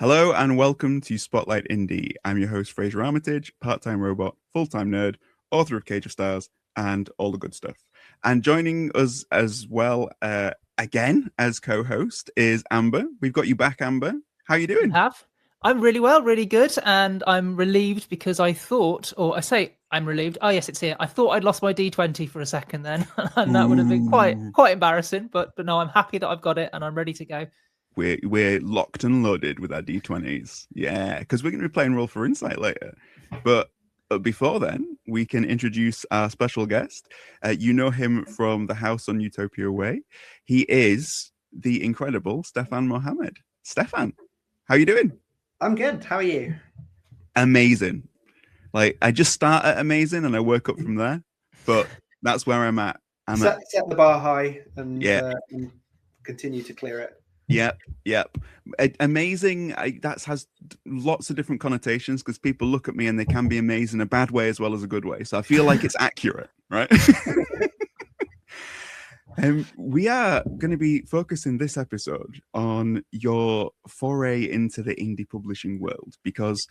Hello and welcome to Spotlight Indie. I'm your host, Frasier Armitage, part-time robot, full-time nerd, author of Cage of Stars, and all the good stuff. And joining us as well, again, as co-host is Amber. We've got you back, Amber. How are you doing? I'm really well, really good, and I'm relieved because I'm relieved. Oh yes, it's here. I thought I'd lost my D20 for a second then, and that would have been quite embarrassing. But no, I'm happy that I've got it and I'm ready to go. We're locked and loaded with our D20s. Yeah, because we're going to be playing Roll for Insight later. But before then, we can introduce our special guest. You know him from the house on Utopia Way. He is the incredible Stefan Mohamed. Stefan, how are you doing? I'm good. How are you? Amazing. Like, I just start at amazing and I work up from there. But that's where I'm at. Set the bar high and continue to clear it. Yep. Amazing. That has lots of different connotations because people look at me and they can be amazing in a bad way as well as a good way. So I feel like it's accurate, right? We are going to be focusing this episode on your foray into the indie publishing world because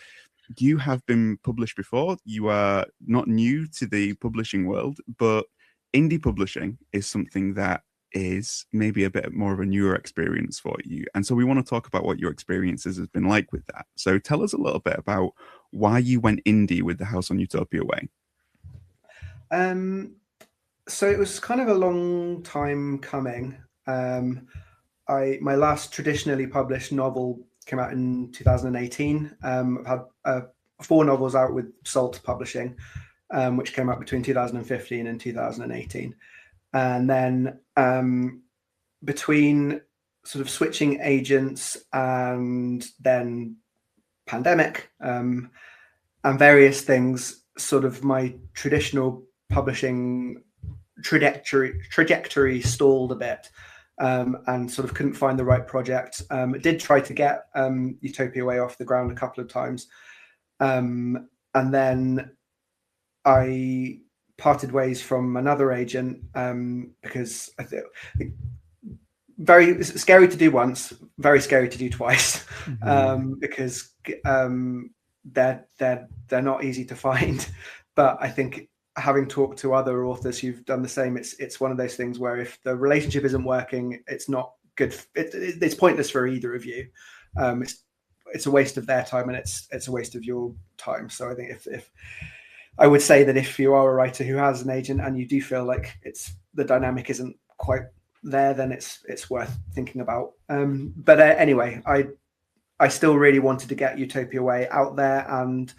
you have been published before. You are not new to the publishing world, but indie publishing is something that is maybe a bit more of a newer experience for you. And so we want to talk about what your experiences has been like with that. So tell us a little bit about why you went indie with the House on Utopia Way. So it was kind of a long time coming. My last traditionally published novel came out in 2018. I've had 4 novels out with Salt Publishing, which came out between 2015 and 2018. And then between sort of switching agents and then pandemic and various things, sort of my traditional publishing trajectory stalled a bit and sort of couldn't find the right project. Did try to get Utopia Way off the ground a couple of times. And then I parted ways from another agent because I think very scary to do once, very scary to do twice, because they're not easy to find. But I think having talked to other authors who've done the same, it's one of those things where if the relationship isn't working, it's not good. It's pointless for either of you. It's a waste of their time and it's a waste of your time. So I think if I would say that if you are a writer who has an agent and you do feel like the dynamic isn't quite there, then it's worth thinking about. But anyway, I still really wanted to get Utopia Way out there, and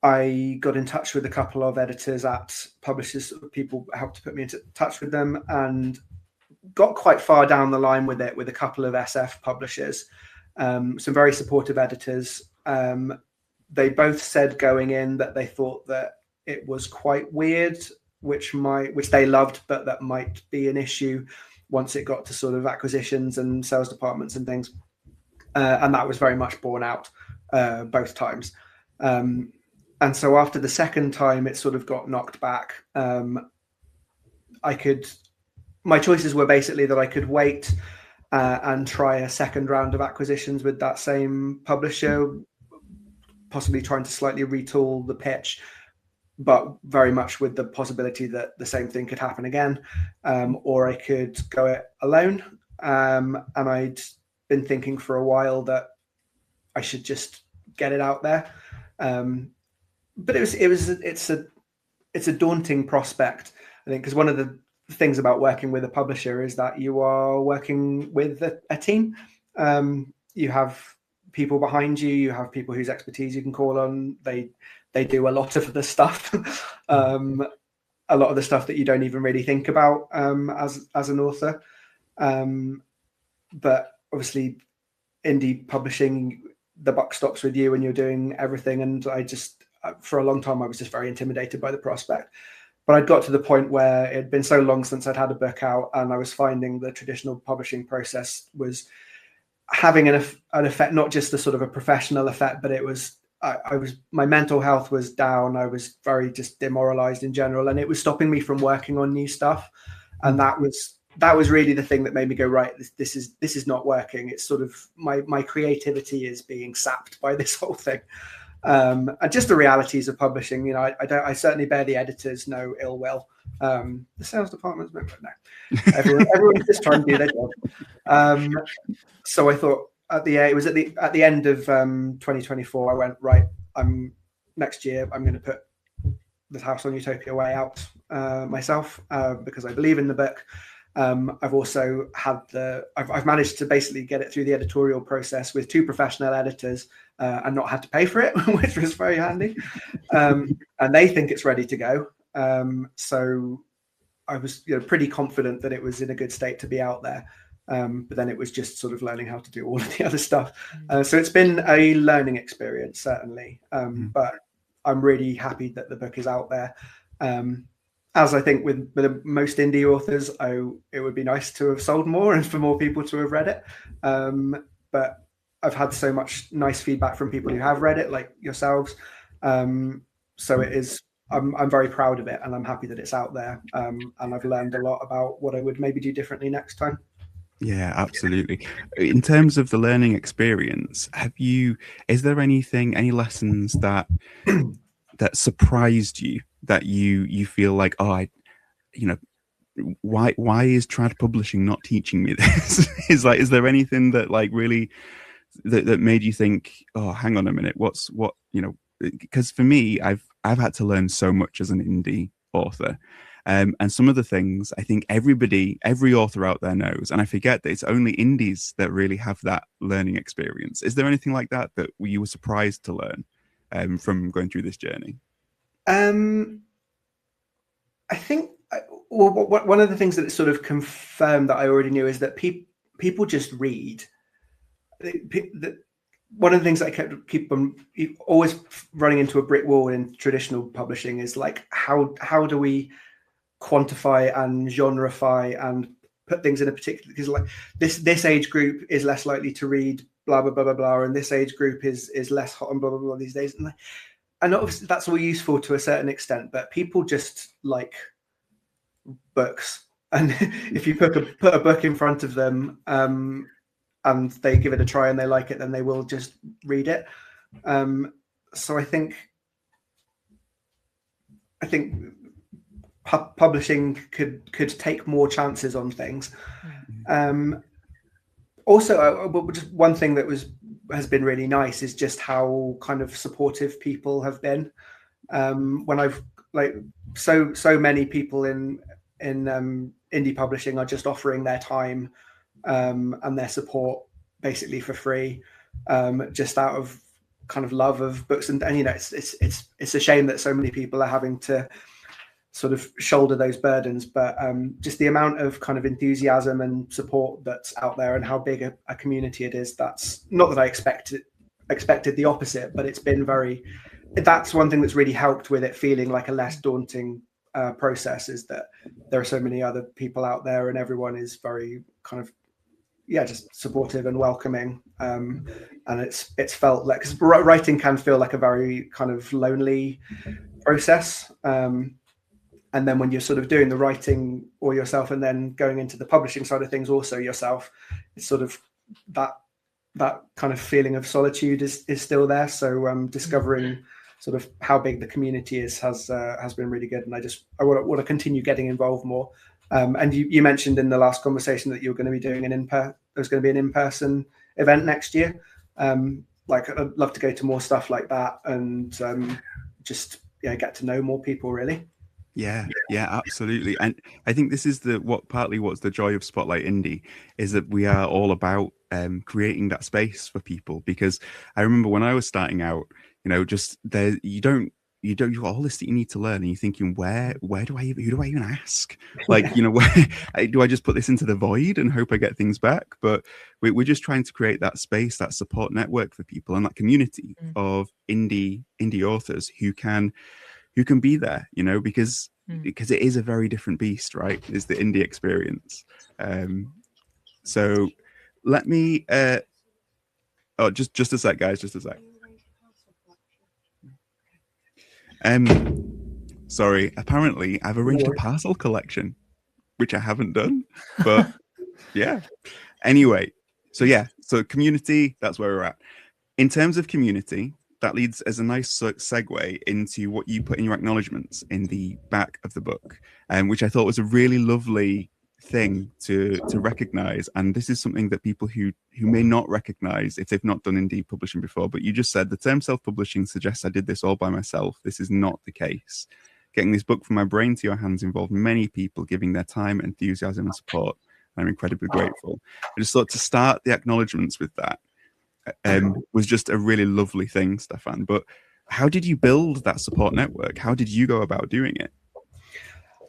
I got in touch with a couple of editors at publishers. People helped to put me into touch with them, and got quite far down the line with it with a couple of SF publishers, some very supportive editors. They both said going in that they thought that it was quite weird, which they loved, but that might be an issue once it got to sort of acquisitions and sales departments and things. And that was very much borne out both times. And so after the second time, it sort of got knocked back. My choices were basically that I could wait and try a second round of acquisitions with that same publisher, possibly trying to slightly retool the pitch, but very much with the possibility that the same thing could happen again. Or I could go it alone. And I'd been thinking for a while that I should just get it out there. But it's a daunting prospect, I think, because one of the things about working with a publisher is that you are working with a team. You have people behind you, you have people whose expertise you can call on. They do a lot of the stuff, a lot of the stuff that you don't even really think about as an author. But obviously, indie publishing, the buck stops with you and you're doing everything. And for a long time, I was just very intimidated by the prospect. But I'd got to the point where it had been so long since I'd had a book out, and I was finding the traditional publishing process was having an effect, not just the sort of a professional effect, but it was, my mental health was down. I was very just demoralized in general, and it was stopping me from working on new stuff. And that was that was really the thing that made me go, right, this is not working. It's sort of my creativity is being sapped by this whole thing. And just the realities of publishing, you know, I certainly bear the editors no ill will. The sales department's no. Everyone's just trying to do their job. So I thought at the end of 2024, I went, right, next year I'm going to put the House on Utopia way out myself because I believe in the book. I've also had I've managed to basically get it through the editorial process with 2 professional editors and not had to pay for it, which was very handy. And they think it's ready to go. So I was, you know, pretty confident that it was in a good state to be out there. But then it was just sort of learning how to do all of the other stuff. So it's been a learning experience, certainly. But I'm really happy that the book is out there. As I think with most indie authors, it would be nice to have sold more and for more people to have read it. But I've had so much nice feedback from people who have read it, like yourselves. So it is. I'm very proud of it, and I'm happy that it's out there. And I've learned a lot about what I would maybe do differently next time. Yeah, absolutely. In terms of the learning experience, is there any lessons that surprised you, that you feel like, oh, why is trad publishing not teaching me this? Is there anything that like really that made you think, oh, hang on a minute, because for me, I've had to learn so much as an indie author. And some of the things I think every author out there knows, and I forget that it's only indies that really have that learning experience. Is there anything like that you were surprised to learn from going through this journey? I think one of the things that sort of confirmed that I already knew is that people just read. One of the things that I keep always running into a brick wall in traditional publishing is like, how do we quantify and genreify and put things in a particular, because like this age group is less likely to read blah blah blah blah blah, and this age group is less hot and blah blah blah these days, and obviously that's all useful to a certain extent, but people just like books, and if you put a book in front of them and they give it a try and they like it, then they will just read it. So I think publishing could take more chances on things. Also, just one thing that has been really nice is just how kind of supportive people have been. When I've so many people in indie publishing are just offering their time and their support basically for free, just out of kind of love of books, and you know, it's a shame that so many people are having to sort of shoulder those burdens, but just the amount of kind of enthusiasm and support that's out there, and how big a community it is. That's not that I expected the opposite, but it's been that's one thing that's really helped with it feeling like a less daunting process, is that there are so many other people out there and everyone is very kind of just supportive and welcoming, and it's felt like, because writing can feel like a very kind of lonely process, and then when you're sort of doing the writing or yourself and then going into the publishing side of things also yourself, it's sort of that kind of feeling of solitude is still there. So discovering sort of how big the community has been really good, and I want to continue getting involved more. And you mentioned in the last conversation that you were going to be doing there's going to be an in-person event next year. Like I'd love to go to more stuff like that, and just get to know more people really. Yeah, absolutely. And I think this is partly what's the joy of Spotlight Indie, is that we are all about creating that space for people. Because I remember when I was starting out, just there, you got all this that you need to learn, and you're thinking, who do I even ask? Like, where do I just put this into the void and hope I get things back? But we're just trying to create that space, that support network for people, and that community of indie authors who can be there, because it is a very different beast, right? Is the indie experience. So let me just a sec, guys, just a sec. Sorry, apparently I've arranged a parcel collection, which I haven't done, but yeah. Anyway, so community, that's where we're at. In terms of community, that leads as a nice segue into what you put in your acknowledgements in the back of the book, which I thought was a really lovely thing to recognize. And this is something that people who may not recognize if they've not done indie publishing before, but you just said the term self-publishing suggests I did this all by myself. This is not the case. Getting this book from my brain to your hands involved many people giving their time, enthusiasm, and support. I'm incredibly grateful. I just thought to start the acknowledgements with that was just a really lovely thing, Stefan. But how did you build that support network? How did you go about doing it?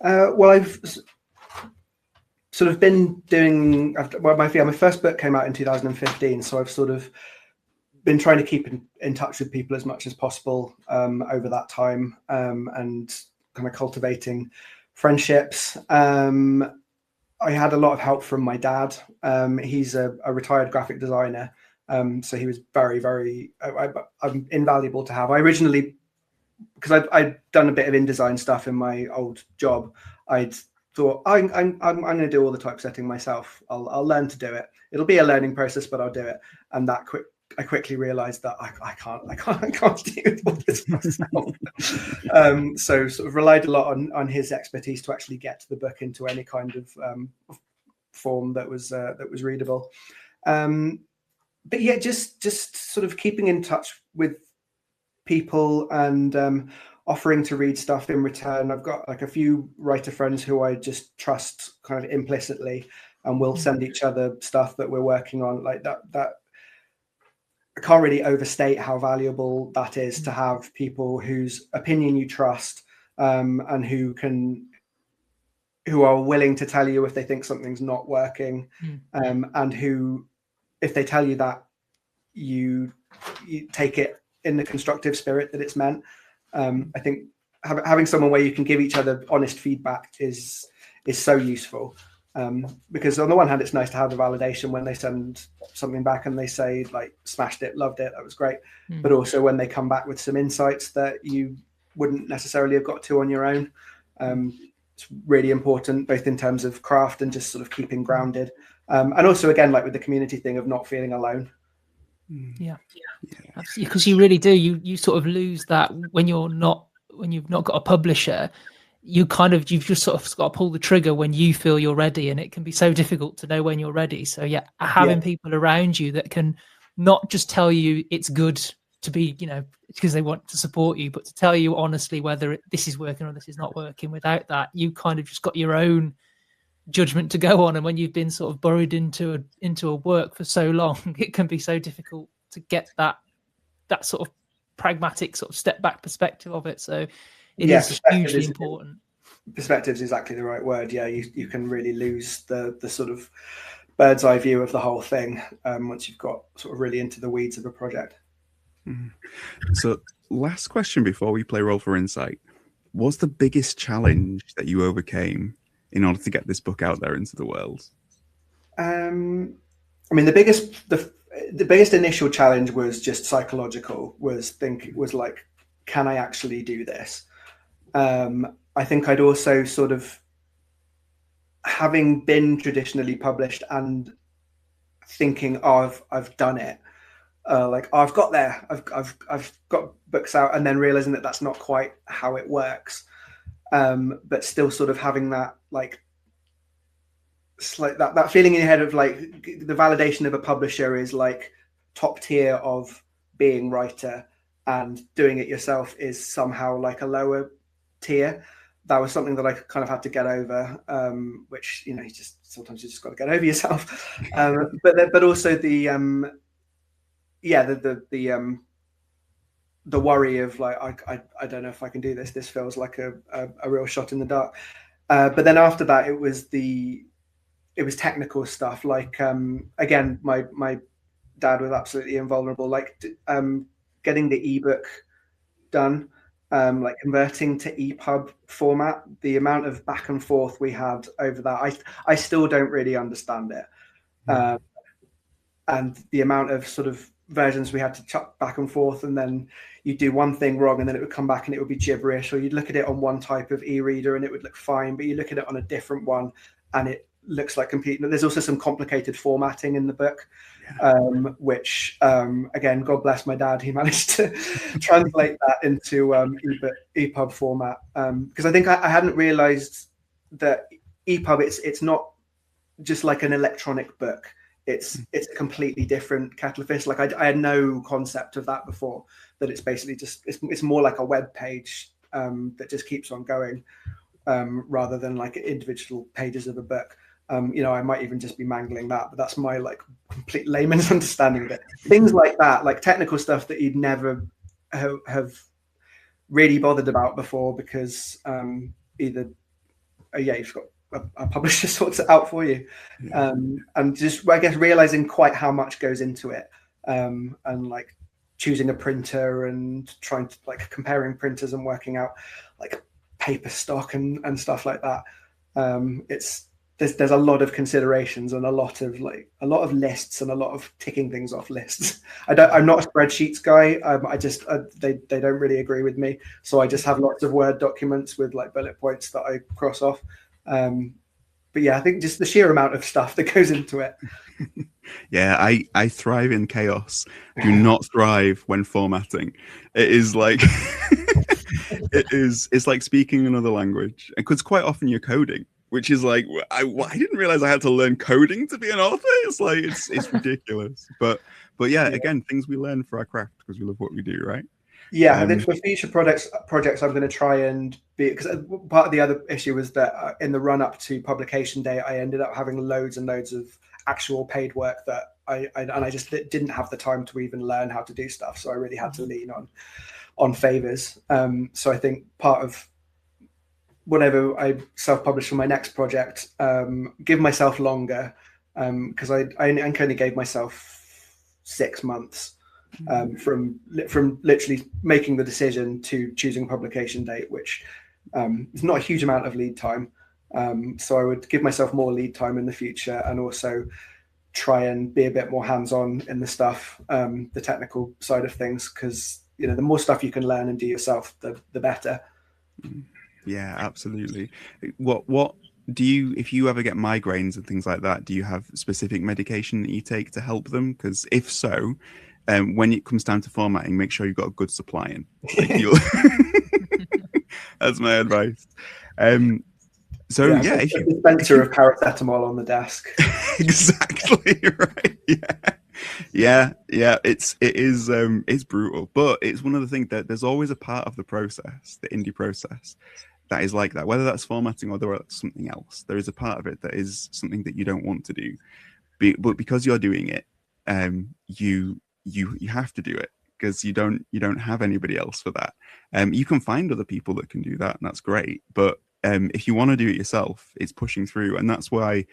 Well, I've sort of been doing, well, my first book came out in 2015, so I've sort of been trying to keep in touch with people as much as possible over that time, and kind of cultivating friendships. I had a lot of help from my dad. He's a retired graphic designer, so he was very, very invaluable to have. I originally, because I'd done a bit of InDesign stuff in my old job, I'd thought I'm going to do all the typesetting myself. I'll learn to do it. It'll be a learning process, but I'll do it. And I quickly realized that I can't do all this myself. So sort of relied a lot on his expertise to actually get the book into any kind of form that was readable. But yeah, just sort of keeping in touch with people and offering to read stuff in return. I've got like a few writer friends who I just trust kind of implicitly, and we'll send each other stuff that we're working on. Like that I can't really overstate how valuable that is to have people whose opinion you trust, and who are willing to tell you if they think something's not working, and who, if they tell you that, you take it in the constructive spirit that it's meant. I think having someone where you can give each other honest feedback is so useful. Because on the one hand, it's nice to have the validation when they send something back and they say, like, smashed it, loved it, that was great. But also when they come back with some insights that you wouldn't necessarily have got to on your own. It's really important, both in terms of craft and just sort of keeping grounded. And also, again, like with the community thing of not feeling alone. Yeah. Absolutely, because you really do. You sort of lose that when you've not got a publisher. You've just sort of got to pull the trigger when you feel you're ready, and it can be so difficult to know when you're ready. So having people around you that can not just tell you it's good to be, because they want to support you, but to tell you honestly whether this is working or this is not working. Without that, you kind of just got your own judgment to go on, and when you've been sort of buried into a work for so long, it can be so difficult to get that sort of pragmatic sort of step back perspective of it. So it is hugely important. Perspective is exactly the right word. Yeah, you can really lose the sort of bird's eye view of the whole thing once you've got sort of really into the weeds of a project. So last question before we play Roll for Insight. What's the biggest challenge that you overcame in order to get this book out there into the world? I mean, the biggest initial challenge was just psychological, was like, can I actually do this? I think I'd also sort of, having been traditionally published and thinking, I've done it, like, I've got there, I've got books out, and then realizing that that's not quite how it works. But still sort of having that, like, that feeling in your head of like the validation of a publisher is like top tier of being writer, and doing it yourself is somehow like a lower tier. That was something that I kind of had to get over, which, sometimes you just got to get over yourself. But also the worry of like, I don't know if I can do this. This feels like a real shot in the dark. But then after that, it was technical stuff. Like, again, my dad was absolutely invulnerable. Like, getting the ebook done, like converting to EPUB format, the amount of back and forth we had over that, I still don't really understand it. And the amount of sort of versions we had to chuck back and forth, and then you'd do one thing wrong and then it would come back and it would be gibberish, or you'd look at it on one type of e-reader and it would look fine, but you look at it on a different one and it looks like complete. There's also some complicated formatting in the book, which again, God bless my dad, he managed to translate that into EPUB format, because I think I hadn't realized that EPUB, it's not just like an electronic book. It's a completely different kettle of fish. Like I had no concept of that before, that it's basically just it's more like a web page that just keeps on going, rather than like individual pages of a book. I might even just be mangling that, but that's my like complete layman's understanding of it. Things like that, like technical stuff that you'd never have really bothered about before, because either you've got a publisher sorts it out for you, and just, I guess, realizing quite how much goes into it, and like choosing a printer and trying to like comparing printers and working out like paper stock and stuff like that. There's a lot of considerations and a lot of lists and a lot of ticking things off lists. I'm not a spreadsheets guy. They don't really agree with me, so I just have lots of Word documents with like bullet points that I cross off. But yeah, I think just the sheer amount of stuff that goes into it. Yeah, I thrive in chaos. Do not thrive when formatting. It is like it's like speaking another language, because quite often you're coding, which is like I didn't realize I had to learn coding to be an author. It's like it's ridiculous. But yeah, again, things we learn for our craft because we love what we do, right? Yeah, I think for future projects, I'm going to try and be, because part of the other issue was that in the run up to publication day, I ended up having loads and loads of actual paid work that I just didn't have the time to even learn how to do stuff. So I really had to lean on favors. So I think part of whatever I self-publish for my next project, give myself longer, because I only gave myself 6 months. From literally making the decision to choosing a publication date, which is not a huge amount of lead time. So I would give myself more lead time in the future, and also try and be a bit more hands-on in the stuff, the technical side of things, because the more stuff you can learn and do yourself, the better. Yeah, absolutely. What do you, if you ever get migraines and things like that, do you have specific medication that you take to help them? Because if so, when it comes down to formatting, make sure you've got a good supply in. That's my advice. So yeah, if you dispenser of paracetamol on the desk. Exactly right. Yeah. It is brutal, but it's one of the things that there's always a part of the process, the indie process, that is like that. Whether that's formatting or whether that's something else, there is a part of it that is something that you don't want to do, but because you're doing it, you have to do it, because you don't have anybody else for that. You can find other people that can do that, and that's great, but if you want to do it yourself, it's pushing through. And that's why I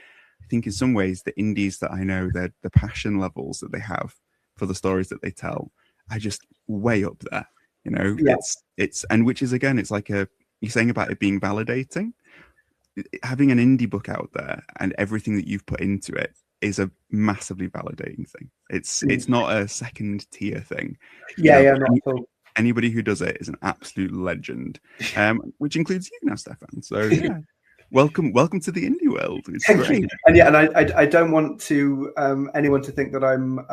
think in some ways the indies that I know, the passion levels that they have for the stories that they tell are just way up there. It's and which is, again, it's like you're saying about it being validating. Having an indie book out there and everything that you've put into it is a massively validating thing. It's not a second tier thing. Not at all. Anybody who does it is an absolute legend, which includes you now, Stefan. So yeah, welcome to the indie world. It's great. And I don't want to anyone to think that I'm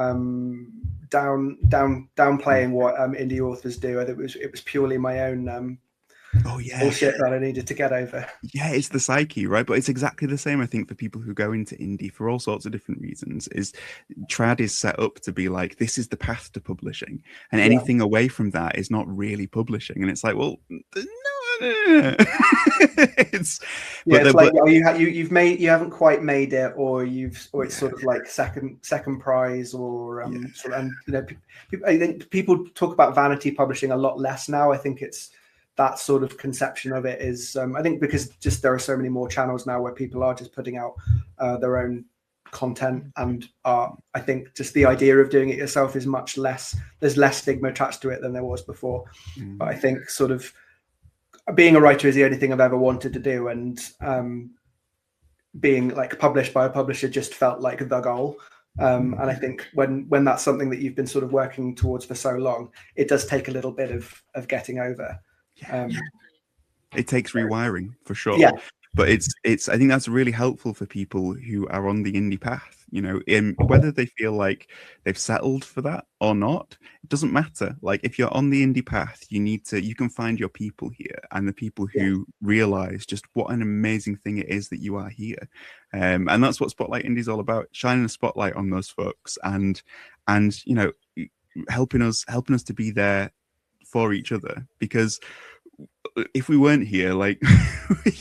downplaying what indie authors do. I think it was purely my own bullshit that I needed to get over. Yeah, it's the psyche, right? But it's exactly the same, I think, for people who go into indie for all sorts of different reasons. Is trad is set up to be like, this is the path to publishing, and anything away from that is not really publishing. And it's like, well, no. It's like you haven't quite made it, or it's sort of like second prize, or I think people talk about vanity publishing a lot less now. I think it's that sort of conception of it is, I think, because just there are so many more channels now where people are just putting out their own content and art. I think just the idea of doing it yourself is much less, there's less stigma attached to it than there was before. But I think sort of being a writer is the only thing I've ever wanted to do, and being like published by a publisher just felt like the goal. And I think when that's something that you've been sort of working towards for so long, it does take a little bit of getting over. It takes rewiring for sure. But it's I think that's really helpful for people who are on the indie path, you know, in whether they feel like they've settled for that or not, it doesn't matter. Like if you're on the indie path, you can find your people here, and the people who realize just what an amazing thing it is that you are here. And that's what Spotlight Indie is all about, shining a spotlight on those folks and you know, helping us to be there for each other, because if we weren't here, like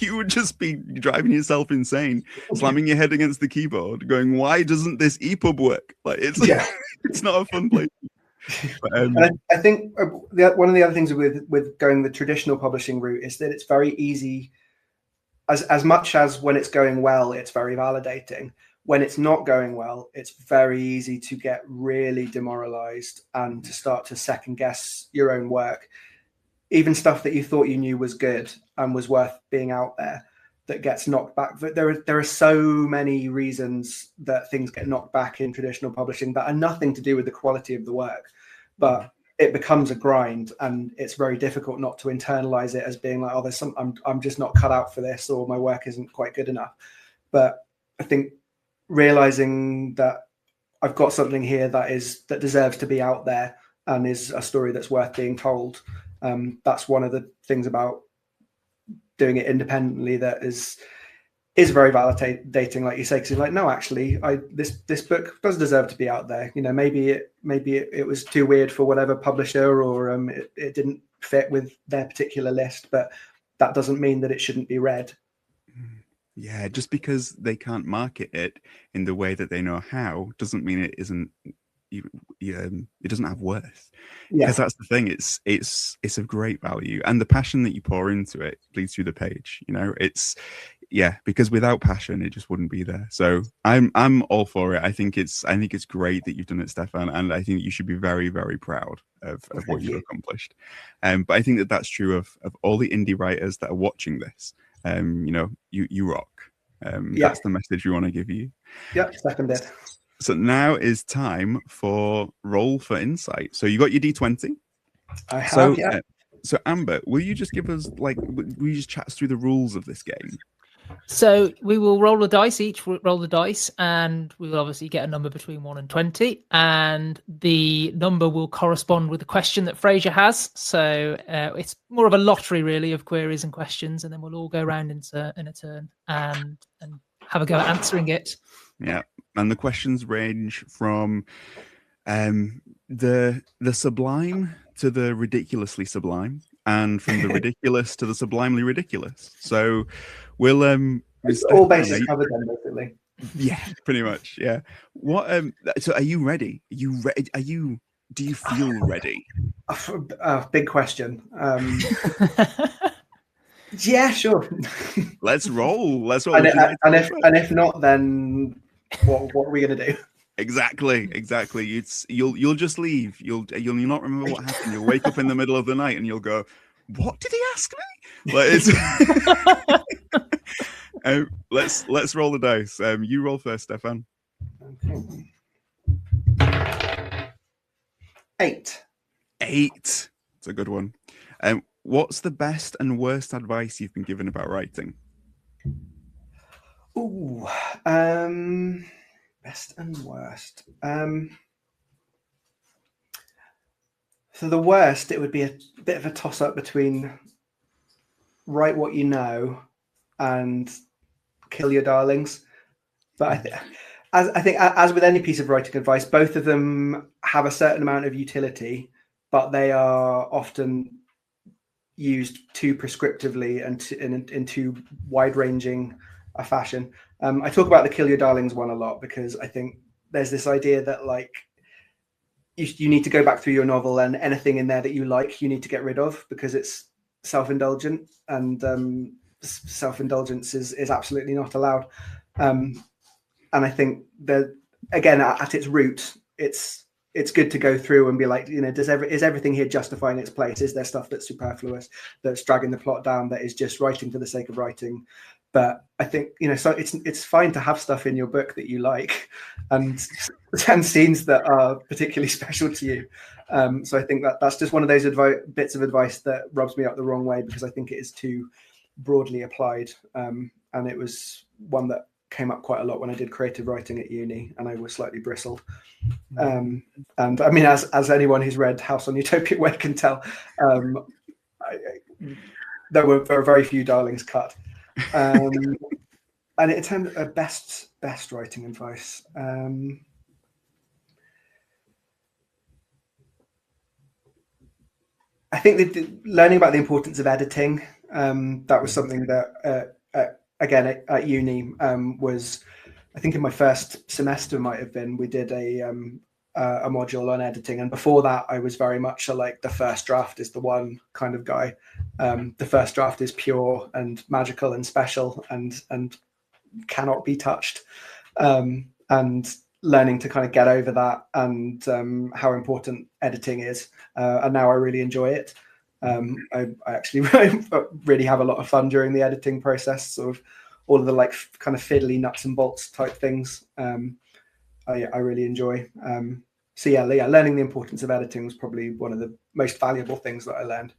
you would just be driving yourself insane, slamming your head against the keyboard, going, "Why doesn't this EPUB work?" Like it's it's not a fun place. But, I think one of the other things with going the traditional publishing route is that it's very easy. As much as when it's going well, it's very validating. When it's not going well, it's very easy to get really demoralized and to start to second guess your own work. Even stuff that you thought you knew was good and was worth being out there, that gets knocked back. There are so many reasons that things get knocked back in traditional publishing that are nothing to do with the quality of the work, but it becomes a grind, and it's very difficult not to internalize it as being like, oh, I'm just not cut out for this, or my work isn't quite good enough. But I think realizing that I've got something here that deserves to be out there and is a story that's worth being told. That's one of the things about doing it independently that is very validating, like you say, because you're like, no, actually, this book does deserve to be out there. You know, maybe it was too weird for whatever publisher, or it didn't fit with their particular list, but that doesn't mean that it shouldn't be read. Yeah, just because they can't market it in the way that they know how doesn't mean it isn't. It doesn't have worth, because that's the thing. It's of great value, and the passion that you pour into it bleeds through the page. You know, because without passion, it just wouldn't be there. So I'm all for it. I think it's great that you've done it, Stefan, and I think you should be very, very proud of what you've accomplished. But I think that's true of all the indie writers that are watching this. You know, you rock. That's the message we want to give you. Yeah, seconded. So now is time for roll for insight. So you got your D20. I have, So Amber, will you just give us will you just chat us through the rules of this game? So we will roll the dice, each roll the dice, and we will obviously get a number between 1 and 20, and the number will correspond with the question that Frasier has. So it's more of a lottery, really, of queries and questions, and then we'll all go around in a turn and have a go at answering it. Yeah, and the questions range from the sublime to the ridiculously sublime, and from the ridiculous to the sublimely ridiculous. So we'll all bases covered then, basically. Yeah, pretty much. Yeah. What? So are you ready? Do you feel ready? Big question. Yeah, sure. Let's roll. And if not, then what are we gonna do? Exactly. You'll just leave. You'll not remember what happened. You'll wake up in the middle of the night and you'll go, "What did he ask me?" Like it's let's roll the dice. You roll first, Stefan. Okay. 8. It's a good one. What's the best and worst advice you've been given about writing? Ooh, best and worst. So the worst, it would be a bit of a toss-up between write what you know and kill your darlings. But I think, as with any piece of writing advice, both of them have a certain amount of utility, but they are often used too prescriptively and in too wide-ranging a fashion. I talk about the kill your darlings one a lot because I think there's this idea that like you need to go back through your novel and anything in there that you like, you need to get rid of because it's self-indulgent, and self-indulgence is absolutely not allowed. And I think that, again, at its root, it's good to go through and be like, you know, is everything here justifying its place? Is there stuff that's superfluous, that's dragging the plot down, that is just writing for the sake of writing? But I think, you know, so it's fine to have stuff in your book that you like and scenes that are particularly special to you. So I think that's just one of those bits of advice that rubs me up the wrong way because I think it is too broadly applied. And and it was one that came up quite a lot when I did creative writing at uni, and I was slightly bristled. And I mean, as anyone who's read House on Utopia Way can tell, there were very few darlings cut. And in terms of best writing advice, I think that learning about the importance of editing, that was something that, again, at uni, was, I think in my first semester might have been, we did a module on editing. And before that, I was very much like the first draft is the one kind of guy. The first draft is pure and magical and special and cannot be touched. And learning to kind of get over that and how important editing is. And now I really enjoy it. I actually really have a lot of fun during the editing process, sort of all of the like kind of fiddly nuts and bolts type things. I really enjoy. So yeah, learning the importance of editing was probably one of the most valuable things that I learned.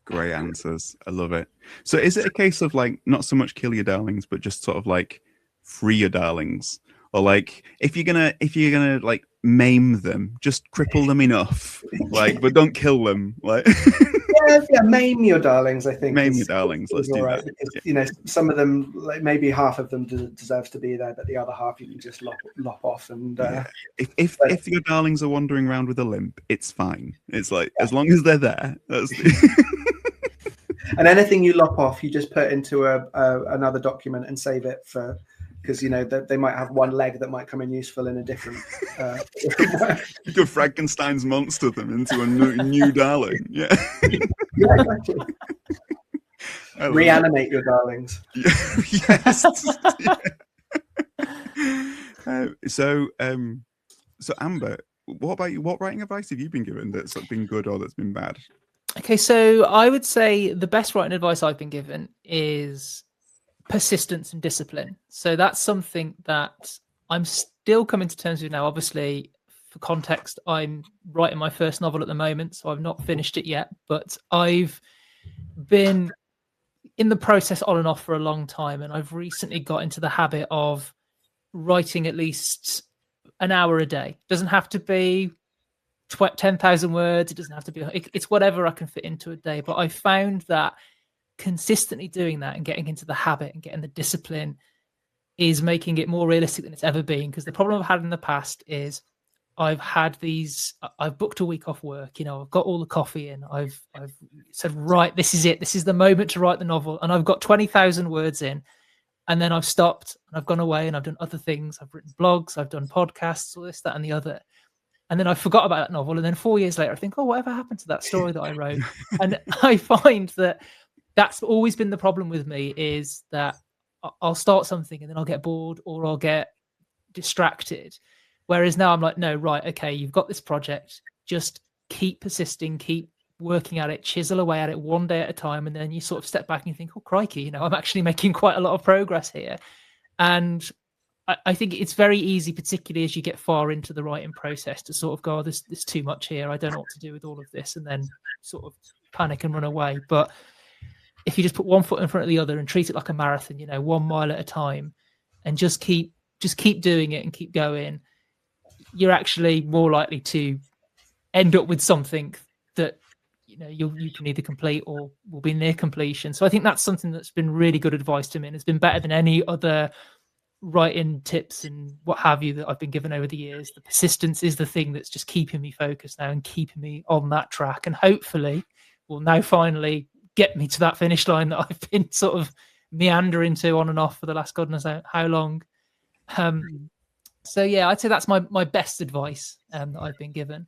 Great answers. I love it. So is it a case of like not so much kill your darlings, but just sort of like free your darlings? Or like if you're gonna like maim them, just cripple them enough, like, but don't kill them. Like yeah, maim your darlings. I think maim your darlings. Let's do that. Because, you know, some of them, like maybe half of them deserves to be there, but the other half you can just lop off. And if your darlings are wandering around with a limp, it's fine. It's like as long as they're there. That's and anything you lop off, you just put into another document and save it for. Because, you know, they might have one leg that might come in useful in a different way. You could Frankenstein's monster them into a new darling. Yeah. Yeah, exactly. Reanimate your darlings. Yes. Yeah. So Amber, what about you? What writing advice have you been given that's been good or that's been bad? Okay, so I would say the best writing advice I've been given is persistence and discipline. So that's something that I'm still coming to terms with now. Obviously, for context, I'm writing my first novel at the moment, so I've not finished it yet, but I've been in the process on and off for a long time, and I've recently got into the habit of writing at least an hour a day. It doesn't have to be 10,000 words. It doesn't have to be, it's whatever I can fit into a day. But I found that consistently doing that and getting into the habit and getting the discipline is making it more realistic than it's ever been. Because the problem I've had in the past is I've booked a week off work, you know, I've got all the coffee in, I've said, right, this is it, this is the moment to write the novel, and I've got 20,000 words in, and then I've stopped and I've gone away and I've done other things, I've written blogs, I've done podcasts, all this, that and the other, and then I forgot about that novel, and then 4 years later I think, oh, whatever happened to that story that I wrote? And I find that that's always been the problem with me, is that I'll start something and then I'll get bored or I'll get distracted. Whereas now I'm like, no, right, okay, you've got this project, just keep persisting, keep working at it, chisel away at it one day at a time. And then you sort of step back and you think, oh, crikey, you know, I'm actually making quite a lot of progress here. And I think it's very easy, particularly as you get far into the writing process, to sort of go, oh, there's too much here, I don't know what to do with all of this, and then sort of panic and run away. But if you just put one foot in front of the other and treat it like a marathon, you know, 1 mile at a time, and just keep doing it and keep going, you're actually more likely to end up with something that, you know, you can either complete or will be near completion. So I think that's something that's been really good advice to me, and it's been better than any other writing tips and what have you that I've been given over the years. The persistence is the thing that's just keeping me focused now and keeping me on that track, and hopefully will now finally get me to that finish line that I've been sort of meandering to on and off for the last God knows how long. So yeah, I'd say that's my best advice that I've been given.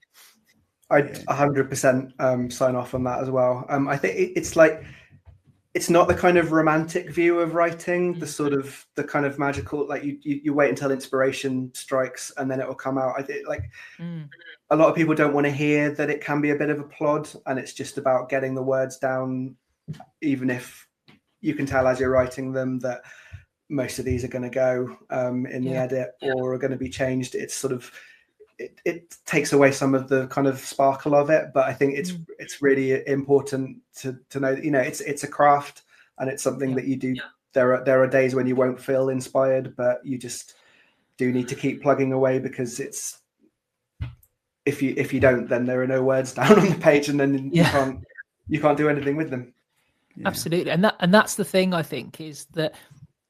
I'd 100% sign off on that as well. I think it's like, it's not the kind of romantic view of writing, the kind of magical, like you wait until inspiration strikes and then it will come out. I think like a lot of people don't want to hear that it can be a bit of a plod, and it's just about getting the words down, even if you can tell as you're writing them that most of these are going to go in the edit or are going to be changed. It's sort of, it takes away some of the kind of sparkle of it, but I think it's really important to know that, you know, it's a craft, and it's something that you do there are days when you won't feel inspired, but you just do need to keep plugging away, because it's if you don't, then there are no words down on the page, and then you can't do anything with them. Yeah. Absolutely, and that's the thing, I think, is that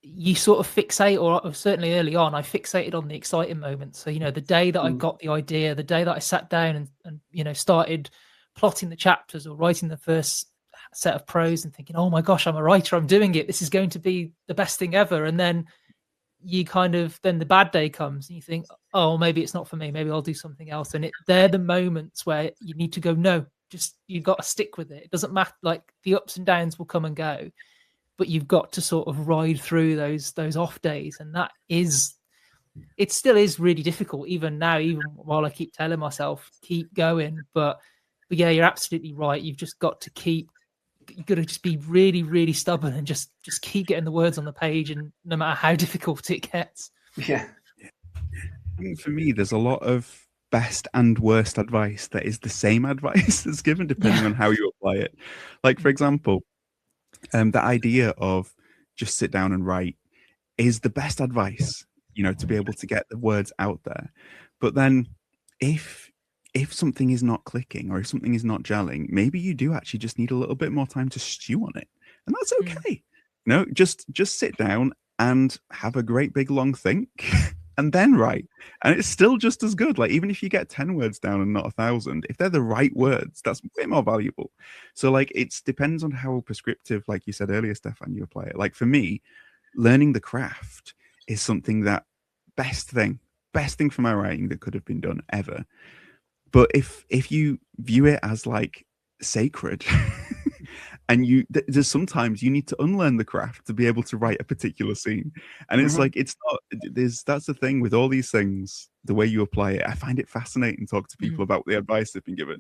you sort of fixate, or certainly early on, I fixated on the exciting moments. So, the day that I got the idea, the day that I sat down and started plotting the chapters or writing the first set of prose and thinking, oh my gosh, I'm a writer, I'm doing it, this is going to be the best thing ever. And then then the bad day comes and you think, oh, maybe it's not for me, maybe I'll do something else. And they're the moments where you need to go, no, just, you've got to stick with it. It doesn't matter, like the ups and downs will come and go, but you've got to sort of ride through those off days. And it still is really difficult, even now, even while I keep telling myself, keep going. But yeah, you're absolutely right. You've just got to you've got to just be really, really stubborn and just keep getting the words on the page, and no matter how difficult it gets. Yeah. I think for me, there's a lot of best and worst advice that is the same advice that's given depending on how you apply it. Like, for example, the idea of just sit down and write is the best advice, to be able to get the words out there. But then if something is not clicking, or if something is not gelling, maybe you do actually just need a little bit more time to stew on it. And that's okay. Just sit down and have a great big long think and then write. And it's still just as good. Like, even if you get 10 words down and not 1,000, if they're the right words, that's way more valuable. So like, it depends on how prescriptive, like you said earlier, Stefan, you apply it. Like for me, learning the craft is something that best thing for my writing that could have been done ever. But if you view it as like sacred, and there's sometimes you need to unlearn the craft to be able to write a particular scene, and it's like, it's not. That's the thing with all these things. The way you apply it, I find it fascinating to talk to people about the advice they've been given.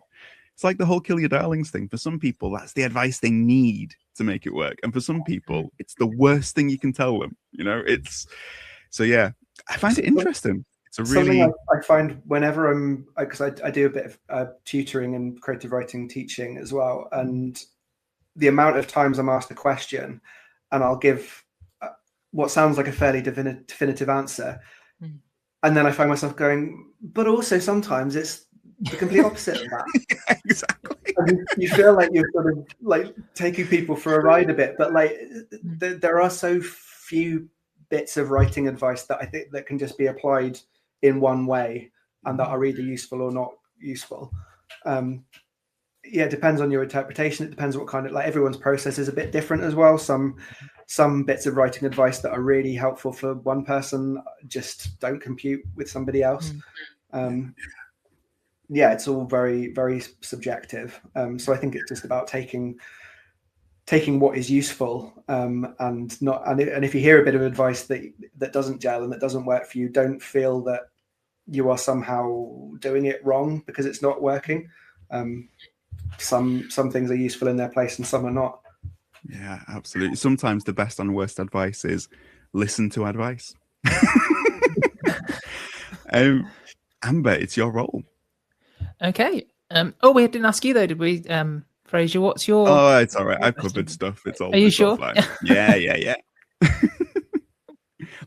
It's like the whole kill your darlings thing. For some people, that's the advice they need to make it work, and for some people, it's the worst thing you can tell them. It's so yeah. I find it interesting. It's a really something I find whenever because I do a bit of tutoring and creative writing teaching as well, and the amount of times I'm asked a question and I'll give what sounds like a fairly definitive answer, and then I find myself going, but also sometimes it's the complete opposite of that. Exactly. And you feel like you're sort of like taking people for a ride a bit, but like there are so few bits of writing advice that I think that can just be applied in one way and that are either useful or not useful. It depends on your interpretation. It depends what kind of, like, everyone's process is a bit different as well. Some bits of writing advice that are really helpful for one person just don't compute with somebody else. It's all very, very subjective. So I think it's just about taking what is useful, and if you hear a bit of advice that doesn't gel and that doesn't work for you, don't feel that you are somehow doing it wrong because it's not working. Some things are useful in their place and some are not. Yeah, absolutely. Sometimes the best and worst advice is listen to advice. Amber, it's your role. Okay. We didn't ask you though, did we? Frasier, what's your... Oh, it's all right. I've covered stuff. It's all. Are you sure? Yeah.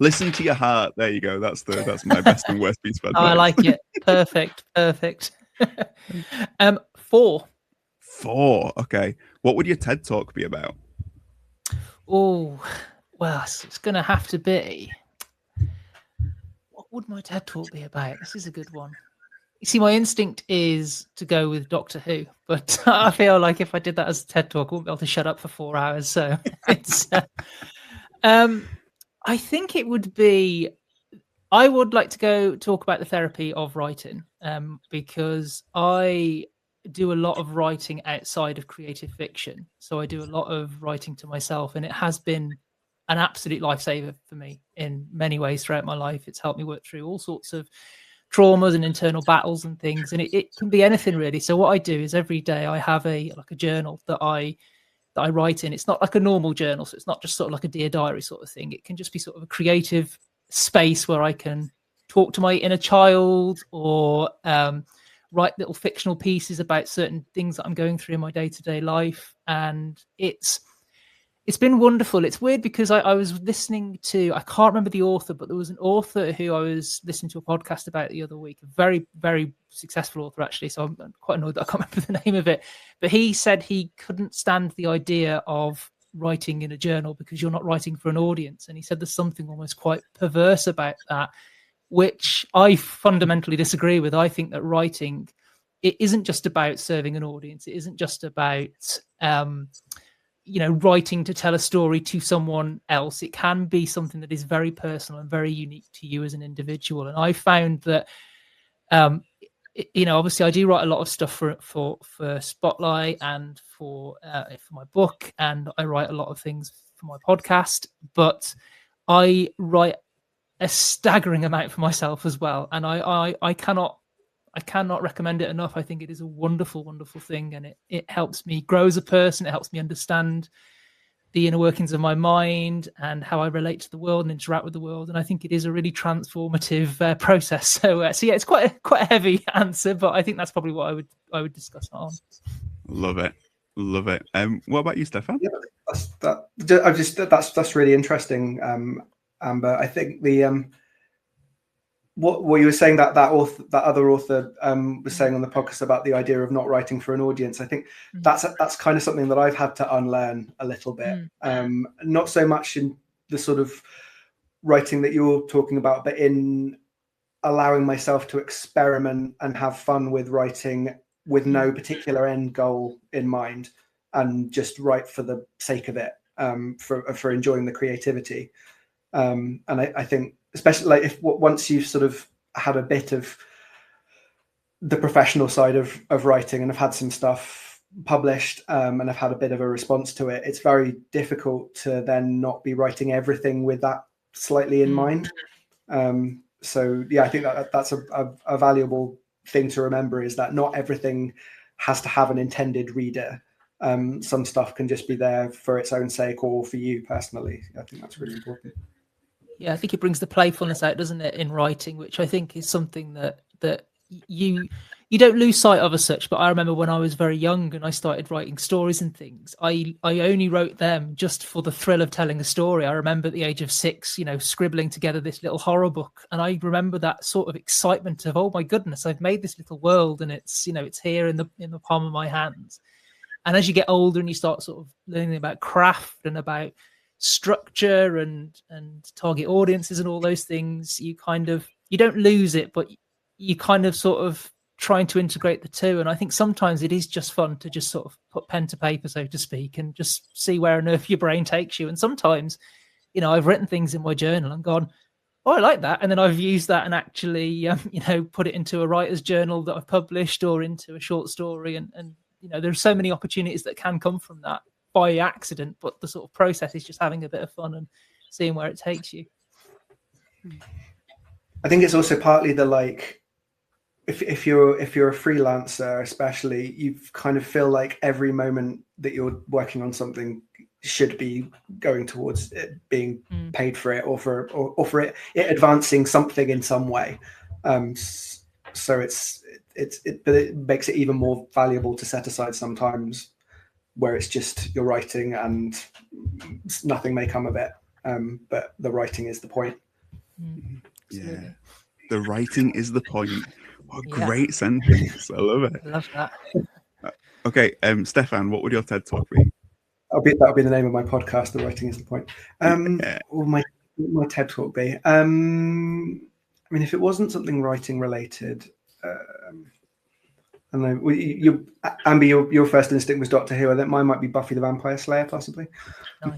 Listen to your heart. There you go. That's my best and worst piece of advice. Oh, I like it. Perfect. 4. Okay. What would your TED Talk be about? Oh, well, it's going to have to be... What would my TED Talk be about? This is a good one. You see, my instinct is to go with Doctor Who, but I feel like if I did that as a TED Talk, I wouldn't be able to shut up for 4 hours. So it's... I think it would be... I would like to go talk about the therapy of writing, because I do a lot of writing outside of creative fiction. So I do a lot of writing to myself, and it has been an absolute lifesaver for me in many ways throughout my life. It's helped me work through all sorts of traumas and internal battles and things, and it can be anything really. So what I do is every day I have a journal that I write in. It's not like a normal journal, so it's not just sort of like a Dear Diary sort of thing. It can just be sort of a creative space where I can talk to my inner child, or write little fictional pieces about certain things that I'm going through in my day-to-day life. And it's It's been wonderful. It's weird because I was listening to, I can't remember the author, but there was an author who I was listening to a podcast about the other week, a very, very successful author, actually. So I'm quite annoyed that I can't remember the name of it. But he said he couldn't stand the idea of writing in a journal because you're not writing for an audience. And he said there's something almost quite perverse about that, which I fundamentally disagree with. I think that writing, it isn't just about serving an audience. It isn't just about, writing to tell a story to someone else. It can be something that is very personal and very unique to you as an individual. And I found that, obviously I do write a lot of stuff for Spotlight and for my book, and I write a lot of things for my podcast, but I write a staggering amount for myself as well. And I cannot recommend it enough. I think it is a wonderful, wonderful thing, and it helps me grow as a person. It helps me understand the inner workings of my mind and how I relate to the world and interact with the world. And I think it is a really transformative process. So yeah, it's quite a heavy answer, but I think that's probably what I would discuss that on. Love it. What about you, Stefan? Yeah, that's really interesting, Amber. I think the what you were saying that other author was saying on the podcast about the idea of not writing for an audience. I think that's kind of something that I've had to unlearn a little bit. Not so much in the sort of writing that you're talking about, but in allowing myself to experiment and have fun with writing with no particular end goal in mind, and just write for the sake of it, for enjoying the creativity. And I think, especially like once you've sort of had a bit of the professional side of writing and have had some stuff published, and I've had a bit of a response to it, it's very difficult to then not be writing everything with that slightly in mind. So yeah, I think that's a valuable thing to remember, is that not everything has to have an intended reader. Some stuff can just be there for its own sake or for you personally. I think that's really important. Yeah, I think it brings the playfulness out, doesn't it, in writing, which I think is something that you don't lose sight of as such. But I remember when I was very young and I started writing stories and things, I only wrote them just for the thrill of telling a story. I remember at the age of 6, scribbling together this little horror book, and I remember that sort of excitement of, oh my goodness, I've made this little world, and it's it's here in the palm of my hands. And as you get older and you start sort of learning about craft and about structure and target audiences and all those things, you don't lose it, but you kind of sort of trying to integrate the two. And I think sometimes it is just fun to just sort of put pen to paper, so to speak, and just see where on earth your brain takes you. And sometimes, I've written things in my journal and gone, oh, I like that, and then I've used that and actually put it into a writer's journal that I've published, or into a short story, and there's so many opportunities that can come from that by accident, but the sort of process is just having a bit of fun and seeing where it takes you. I think it's also partly the, like, if you're a freelancer, especially, you kind of feel like every moment that you're working on something should be going towards it being paid for it, or for it advancing something in some way. So but it makes it even more valuable to set aside sometimes where it's just you're writing and nothing may come of it, but the writing is the point. Yeah, the writing is the point. What a great sentence. I love it. I love that. Okay, Stefan, what would your TED Talk be? That'll be the name of my podcast, The Writing is the Point. Or my TED Talk be? I mean, if it wasn't something writing related, I don't know. Amber, your first instinct was Doctor Who. I think mine might be Buffy the Vampire Slayer, possibly.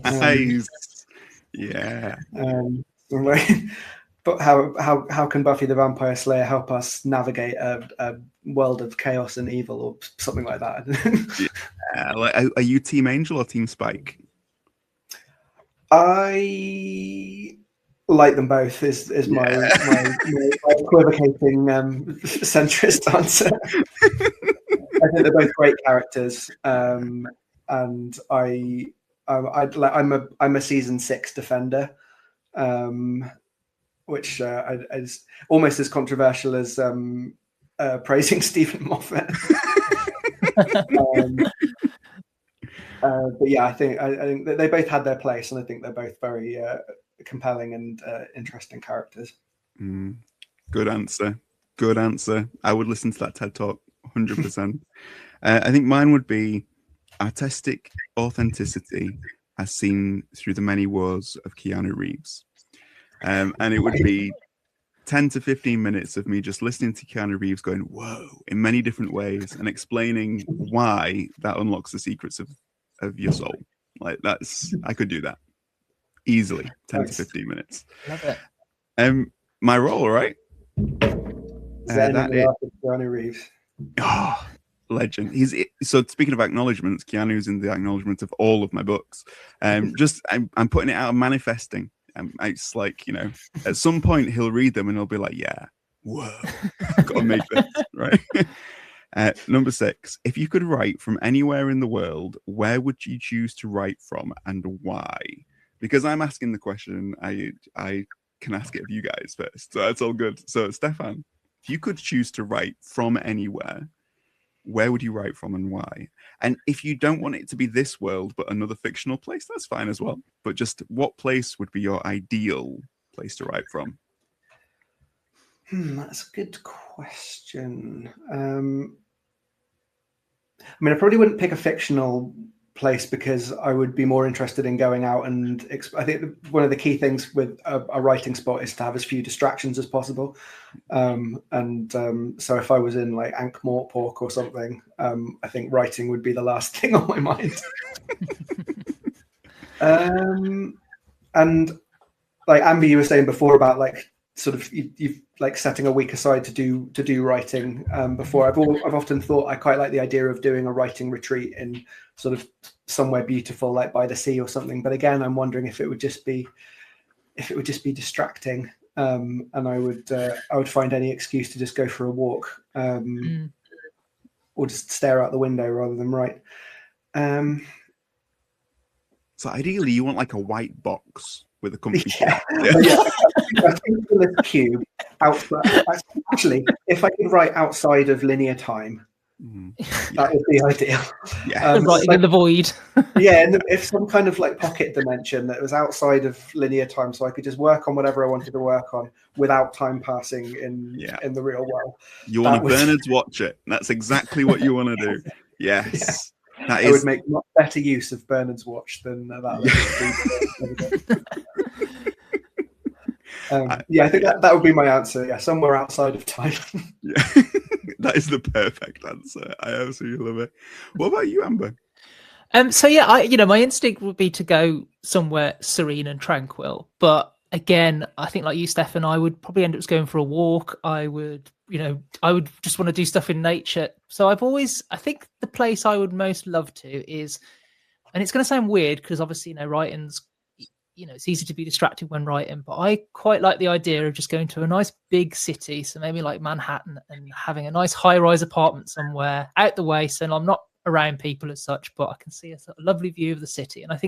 Nice. Yeah. But how can Buffy the Vampire Slayer help us navigate a world of chaos and evil, or something like that? Yeah. Are you Team Angel or Team Spike? I like them both. Is my equivocating centrist answer. I think they're both great characters, and I'm a season 6 defender, which is almost as controversial as praising Stephen Moffat. But yeah, I think that they both had their place, and I think they're both very compelling and interesting characters. Good answer. Good answer. I would listen to that TED Talk 100%. I think mine would be artistic authenticity as seen through the many woes of Keanu Reeves. And it would be 10 to 15 minutes of me just listening to Keanu Reeves going, whoa, in many different ways and explaining why that unlocks the secrets of your soul. Like I could do that easily, 10 to 15 minutes. Love it. My role, right? Keanu Reeves. Oh, legend. So speaking of acknowledgements, Keanu's in the acknowledgements of all of my books. I'm putting it out, I'm manifesting. It's like, at some point he'll read them and he'll be like, yeah, whoa, I've got to make this, right? Number 6, if you could write from anywhere in the world, where would you choose to write from and why? Because I'm asking the question, I can ask it of you guys first. So that's all good. So Stefan, if you could choose to write from anywhere, where would you write from and why? And if you don't want it to be this world, but another fictional place, that's fine as well. But just what place would be your ideal place to write from? That's a good question. I probably wouldn't pick a fictional place because I would be more interested in going out and I think one of the key things with a writing spot is to have as few distractions as possible. So if I was in like Ankh-Morpork or something, I think writing would be the last thing on my mind. And like Amber, you were saying before about like sort of you've like setting a week aside to do writing. Before I've often thought I quite like the idea of doing a writing retreat in sort of somewhere beautiful like by the sea or something. But again, I'm wondering if it would just be distracting, and I would find any excuse to just go for a walk, or just stare out the window rather than write. So ideally, you want like a white box with a comfy chair. I think in this cube outside. Actually, if I could write outside of linear time, that would be ideal. Writing in the void. And if some kind of like pocket dimension that was outside of linear time, so I could just work on whatever I wanted to work on without time passing in the real world. You want to Bernard's watch it. That's exactly what you want to do. Yes. Yeah. I would make much better use of Bernard's watch than that. I think that would be my answer. Yeah, somewhere outside of time. Yeah, that is the perfect answer. I absolutely love it. What about you, Amber? My instinct would be to go somewhere serene and tranquil. But again, I think like you, Stefan, I would probably end up going for a walk. I would just want to do stuff in nature. So I think the place I would most love to is, and it's going to sound weird because obviously, writing's, it's easy to be distracted when writing, but I quite like the idea of just going to a nice big city. So maybe like Manhattan and having a nice high-rise apartment somewhere out the way. So I'm not around people as such, but I can see a lovely view of the city. And I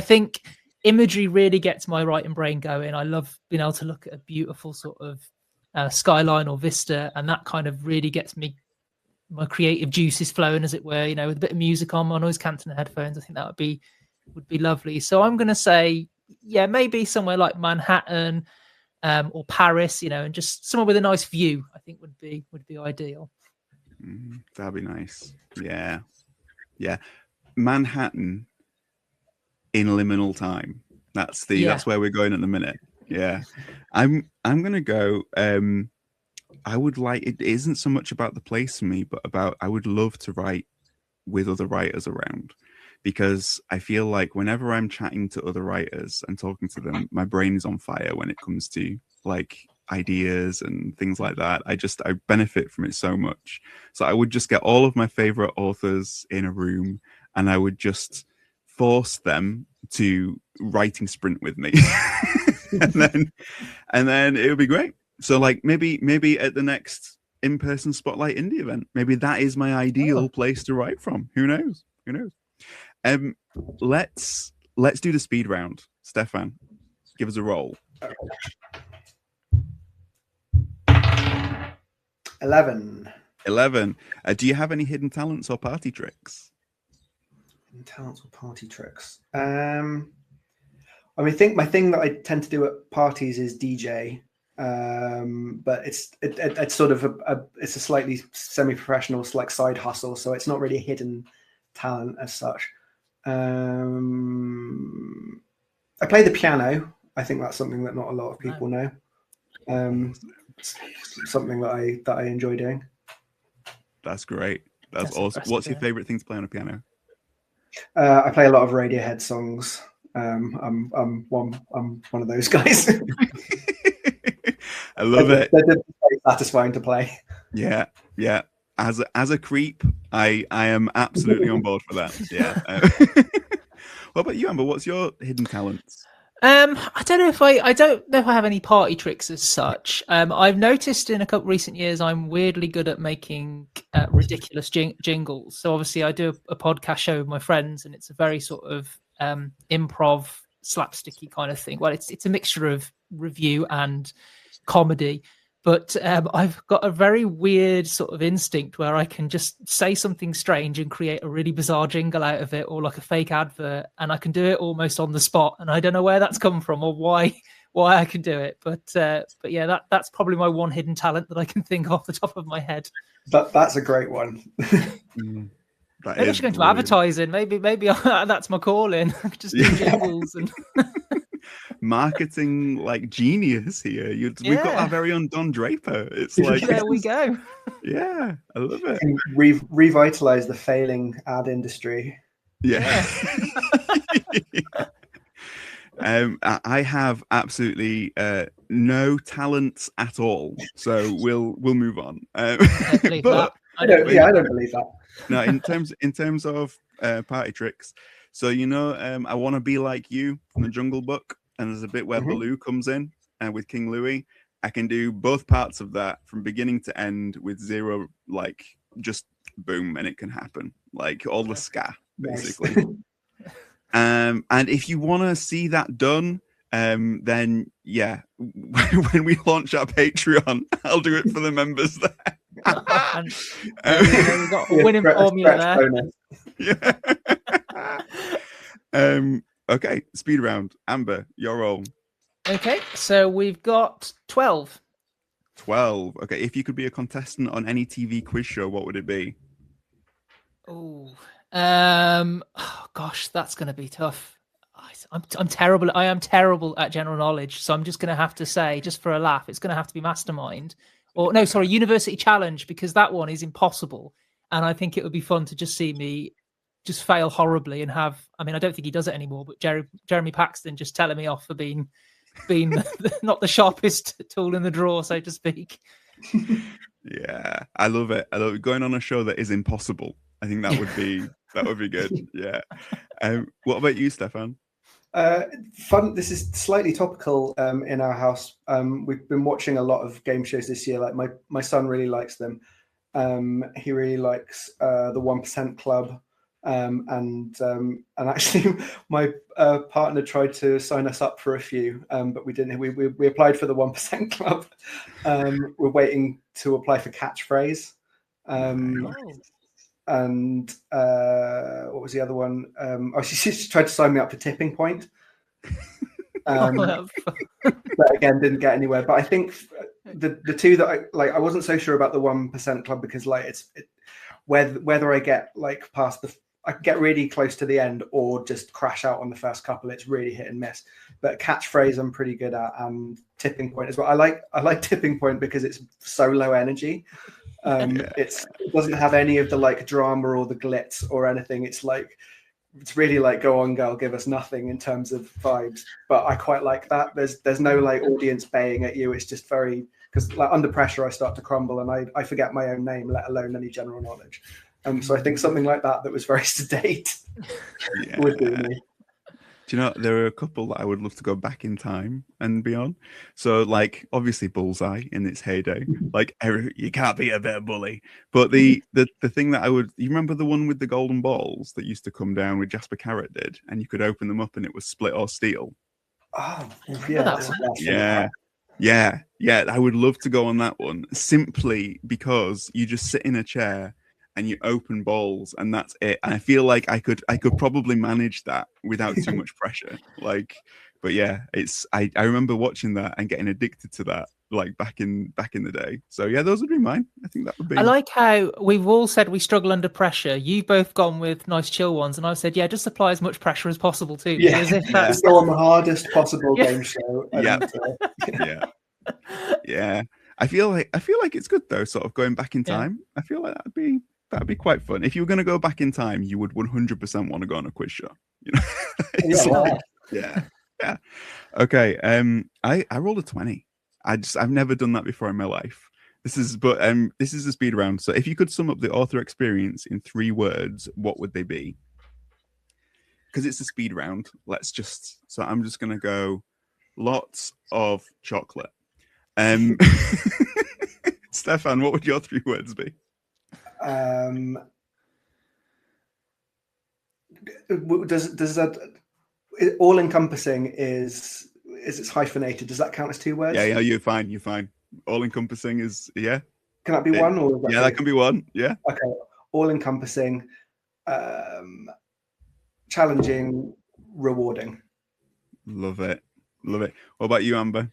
think imagery really gets my writing brain going. I love being able to look at a beautiful sort of skyline or vista, and that kind of really gets my creative juices flowing, as it were, with a bit of music on my noise cancelling headphones. I think that would be lovely. So I'm going to say, maybe somewhere like Manhattan or Paris, and just somewhere with a nice view, I think would be ideal. That'd be nice. Yeah. Manhattan in liminal time. That's where we're going at the minute. Yeah. I'm going to go, I would like, it isn't so much about the place for me, but I would love to write with other writers around, because I feel like whenever I'm chatting to other writers and talking to them, my brain is on fire when it comes to like ideas and things like that. I benefit from it so much. So I would just get all of my favorite authors in a room and I would just force them to writing sprint with me. and then it would be great. So like maybe at the next in-person Spotlight Indie event, maybe that is my ideal place to write from. Who knows? Let's do the speed round. Stefan, give us a roll. 11. Do you have any hidden talents or party tricks? Talents or party tricks. I mean, I think my thing that I tend to do at parties is DJ, but it's sort of it's a slightly semi-professional, like side hustle, so it's not really a hidden talent as such. I play the piano. I think that's something that not a lot of people know. Something that I enjoy doing. That's great. That's awesome. What's your favorite thing to play on a piano? I play a lot of Radiohead songs. I'm one of those guys. I love it. They're very satisfying to play. Yeah. As a creep, I am absolutely on board for that. Yeah. What about you, Amber? What's your hidden talents? I don't know if I have any party tricks as such. I've noticed in a couple recent years I'm weirdly good at making ridiculous jingles. So obviously I do a podcast show with my friends, and it's a very sort of improv slapsticky kind of thing. Well, it's a mixture of review and comedy, but I've got a very weird sort of instinct where I can just say something strange and create a really bizarre jingle out of it, or like a fake advert, and I can do it almost on the spot. And I don't know where that's come from or why I can do it, but yeah, that's probably my one hidden talent that I can think off the top of my head. That's a great one. Maybe I should go into advertising. Maybe that's my calling. Just do jingles and marketing like genius here. We've got our very own Don Draper. It's like there we go. Yeah, I love it. Revitalize the failing ad industry. Yeah. I have absolutely no talents at all, so we'll move on. I don't believe that. No, in terms of party tricks, so I Want to Be Like You from the Jungle Book, and there's a bit where Baloo comes in with King Louie. I can do both parts of that from beginning to end with zero, like, just boom, and it can happen, like all the ska basically. Nice. And if you want to see that done, then yeah, when we launch our Patreon, I'll do it for the members there. We've got a winning formula there. Yeah. Okay, speed round. Amber, your roll. Okay, so we've got 12. 12. Okay, if you could be a contestant on any TV quiz show, what would it be? Oh, gosh, that's going to be tough. I'm terrible. I am terrible at general knowledge, so I'm just going to have to say, just for a laugh, it's going to have to be Mastermind. Or no, sorry, University Challenge, because that one is impossible. And I think it would be fun to just see me just fail horribly and I don't think he does it anymore, but Jeremy Paxton just telling me off for being not the sharpest tool in the drawer, so to speak. Yeah, I love it. I love it. Going on a show that is impossible. I think that would be good. Yeah. What about you, Stefan? Fun. This is slightly topical in our house. We've been watching a lot of game shows this year. Like my son really likes them. He really likes the 1% Club. And actually my partner tried to sign us up for a few, but we didn't. We applied for the 1% Club. We're waiting to apply for Catchphrase. And what was the other one? She tried to sign me up for Tipping Point. But again, didn't get anywhere. But I think the two that I wasn't so sure about the 1% Club, because whether I get past I get really close to the end or just crash out on the first couple. It's really hit and miss. But Catchphrase I'm pretty good at, and Tipping Point as well. I like Tipping Point because it's so low energy. It doesn't have any of the drama or the glitz or anything. It's really go on girl, give us nothing in terms of vibes. But I quite like that. There's no audience baying at you. It's just very, because under pressure I start to crumble and I forget my own name, let alone any general knowledge. So I think something like that was very sedate would do me. Do you know, there are a couple that I would love to go back in time and be on. So, obviously Bullseye in its heyday. You can't be a better bully. But the thing that you remember the one with the golden balls that used to come down with Jasper Carrot did, and you could open them up and it was split or steal? Oh, yeah. Yeah. I would love to go on that one, simply because you just sit in a chair and you open balls, and that's it. And I feel like I could probably manage that without too much pressure. Like, but yeah, I remember watching that and getting addicted to that, like back in the day. So yeah, those would be mine. I think that would be. I like how we've all said we struggle under pressure. You've both gone with nice chill ones, and I've said, yeah, just apply as much pressure as possible too. Yeah, As if just go on the hardest possible game show. And, Yeah. I feel like it's good though, sort of going back in time. I feel like that'd be quite fun. If you were going to go back in time, you would 100% want to go on a quiz show. You know, yeah. Okay. I rolled a 20. I've never done that before in my life. This is a speed round. So if you could sum up the author experience in 3 words, what would they be? Because it's a speed round. So I'm just gonna go lots of chocolate. Stefan, what would your 3 words be? Does that all encompassing is it's hyphenated? Does that count as 2 words? Yeah, you're fine. All encompassing is Can that be one? Or that can be one. Yeah. Okay. All encompassing, challenging, rewarding. Love it. What about you, Amber?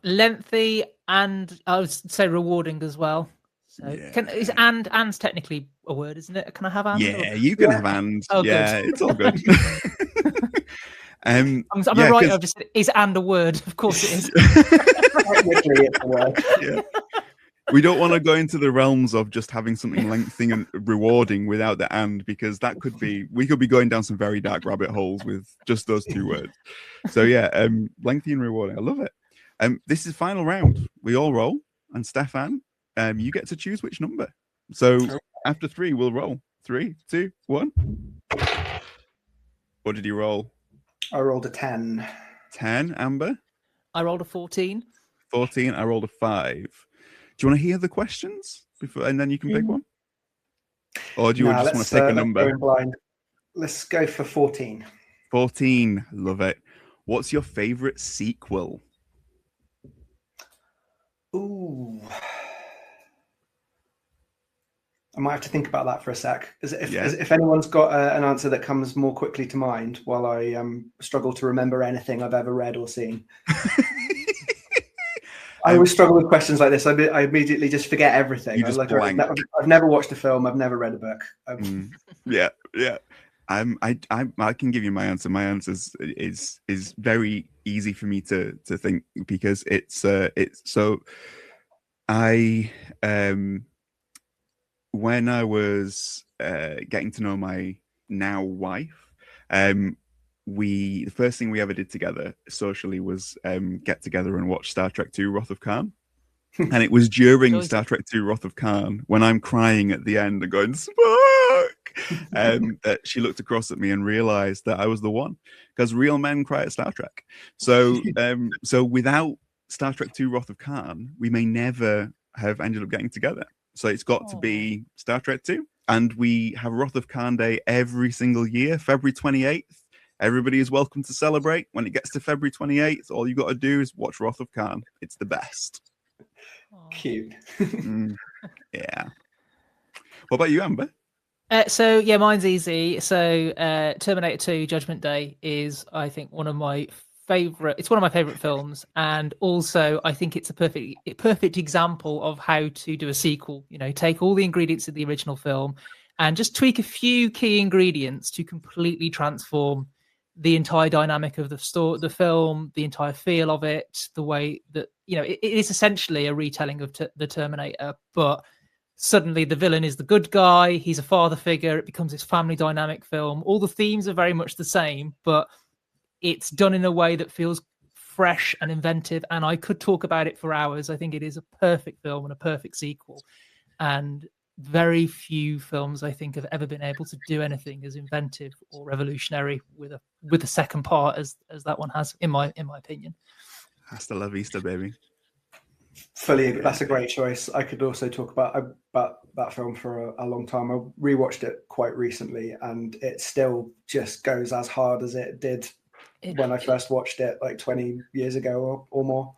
Lengthy, and I would say rewarding as well. So is and's technically a word, isn't it? Can I have and? Yeah, you can have and. Oh, yeah, good. It's all good. I'm a writer. I've just said, is and a word? Of course it is. Technically, it's a word. Yeah. We don't want to go into the realms of just having something lengthy and rewarding without the and, because we could be going down some very dark rabbit holes with just those 2 words. So yeah, lengthy and rewarding. I love it. This is final round. We all roll, and Stefan, you get to choose which number. So after 3, we'll roll. 3, 2, 1. What did you roll? I rolled a 10. 10, Amber? I rolled a 14. 14, I rolled a 5. Do you want to hear the questions before, and then you can pick one? Or do you just want to pick a number? Let's go for 14. 14, love it. What's your favorite sequel? Ooh. I might have to think about that for a sec. If anyone's got an answer that comes more quickly to mind while I struggle to remember anything I've ever read or seen. I always struggle with questions like this. I immediately just forget everything. I've never watched a film. I've never read a book. Yeah. I can give you my answer. My answer is very easy for me to think, because it's so I when I was getting to know my now wife, the first thing we ever did together socially was get together and watch Star Trek II Wrath of Khan. And it was during Star Trek II Wrath of Khan, when I'm crying at the end and going, Spock, that she looked across at me and realized that I was the one, because real men cry at Star Trek. So without Star Trek II Wrath of Khan, we may never have ended up getting together. So it's got to be Star Trek 2. And we have Wrath of Khan Day every single year, February 28th. Everybody is welcome to celebrate. When it gets to February 28th, all you got to do is watch Wrath of Khan. It's the best. Cute. Yeah. What about you, Amber? So yeah, mine's easy. So Terminator 2 Judgment Day is, I think, one of my favorite films, and also I think it's a perfect example of how to do a sequel. You know, take all the ingredients of the original film and just tweak a few key ingredients to completely transform the entire dynamic of the film, the entire feel of it, the way that, you know, it is essentially a retelling of the Terminator, but suddenly the villain is the good guy. He's a father figure. It becomes this family dynamic film. All the themes are very much the same, but it's done in a way that feels fresh and inventive. And I could talk about it for hours. I think it is a perfect film and a perfect sequel. And very few films, I think, have ever been able to do anything as inventive or revolutionary with a second part as that one has, in my opinion. Hasta la vista, baby. Fully, that's a great choice. I could also talk about that film for a long time. I rewatched it quite recently, and it still just goes as hard as it did when I first watched it, like 20 years ago or more.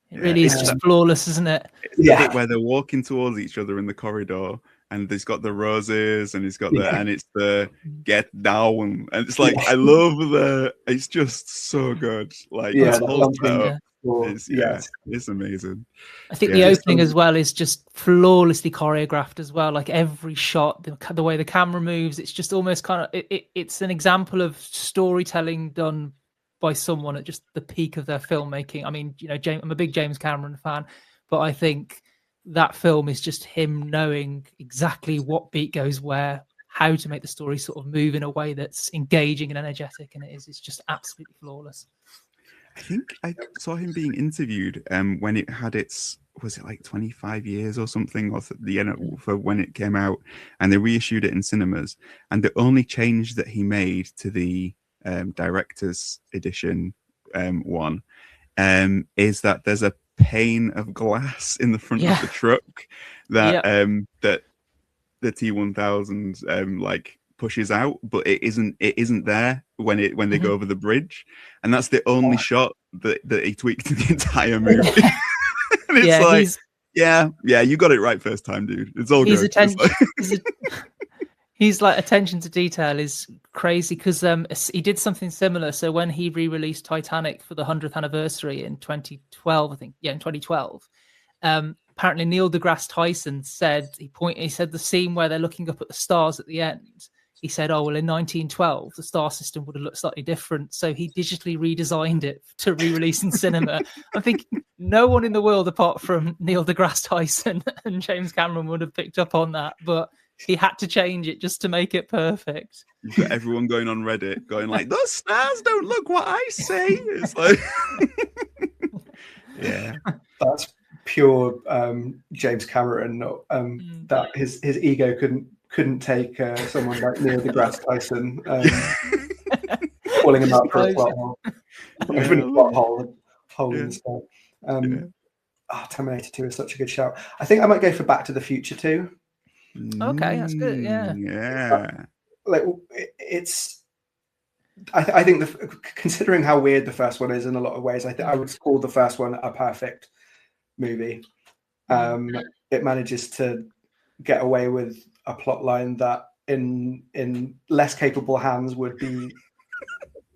It really is just flawless, isn't it? It's the bit where they're walking towards each other in the corridor, and he's got the roses, and he's got and it's the get down, and it's like I love it's just so good. Like Yeah, this the whole thumping, setup is yes. it's amazing. I think Yeah. the opening as well is just flawlessly choreographed as well. Like every shot, the way the camera moves, it's just almost kind of it's an example of storytelling done by someone at just the peak of their filmmaking. I mean, you know, I'm a big James Cameron fan, but I think that film is just him knowing exactly what beat goes where, how to make the story sort of move in a way that's engaging and energetic, and it's just absolutely flawless. I think I saw him being interviewed when it had was it like 25 years or something, or the end for when it came out, and they reissued it in cinemas. And the only change that he made to the director's edition one is that there's a pane of glass in the front of the truck that that the T1000 like pushes out, but it isn't there when they go over the bridge, and that's the only shot that he tweaked in the entire movie. And it's you got it right first time, dude. It's all good. He's like attention to detail is crazy, because he did something similar. So when he re-released Titanic for the 100th anniversary in 2012, I think, in 2012, apparently Neil deGrasse Tyson said he said the scene where they're looking up at the stars at the end. He said, "Oh well, in 1912, the star system would have looked slightly different." So he digitally redesigned it to re-release in cinema. I think no one in the world apart from Neil deGrasse Tyson and James Cameron would have picked up on that, but he had to change it just to make it perfect. You've got everyone going on Reddit going like, "Those stars don't look what I say." It's like, yeah, that's pure James Cameron. That his ego couldn't take someone like Neil deGrasse Tyson calling him out for a plot hole. Even a plot hole in the sky. Terminator 2 is such a good shout. I think I might go for Back to the Future 2. Okay, that's good. Yeah. Like it's, I think considering how weird the first one is in a lot of ways, I would call the first one a perfect movie. It manages to get away with a plot line that in less capable hands would be